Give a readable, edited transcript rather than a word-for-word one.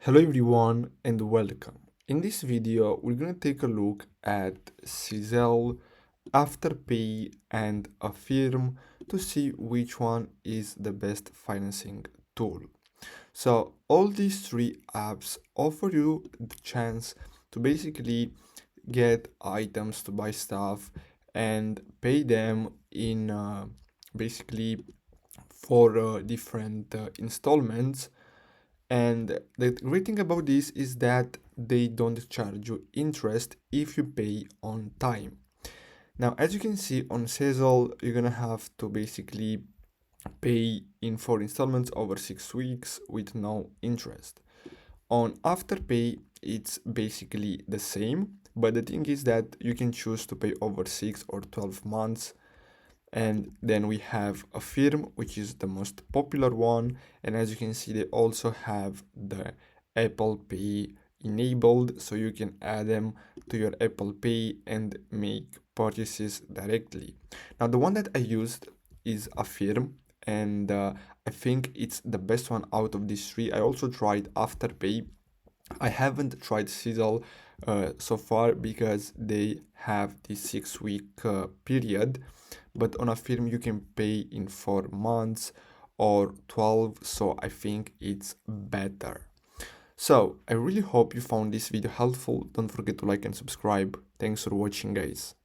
Hello everyone and welcome. In this video, we're going to take a look at Sezzle, Afterpay and Affirm to see which one is the best financing tool. So all these three apps offer you the chance to basically get items to buy stuff and pay them in basically for different installments. And the great thing about this is that they don't charge you interest if you pay on time. Now, as you can see on Sezzle, you're gonna have to basically pay in 4 installments over 6 weeks with no interest. On Afterpay, it's basically the same, but the thing is that you can choose to pay over 6 or 12 months. And then we have Affirm, which is the most popular one. And as you can see, they also have the Apple Pay enabled, so you can add them to your Apple Pay and make purchases directly. Now, the one that I used is Affirm, and I think it's the best one out of these three. I also tried Afterpay. I haven't tried Sezzle so far because they have this 6 week period, but on Affirm you can pay in 4 months or 12, so I think it's better. So I really hope you found this video helpful. Don't forget to like and subscribe. Thanks for watching, guys.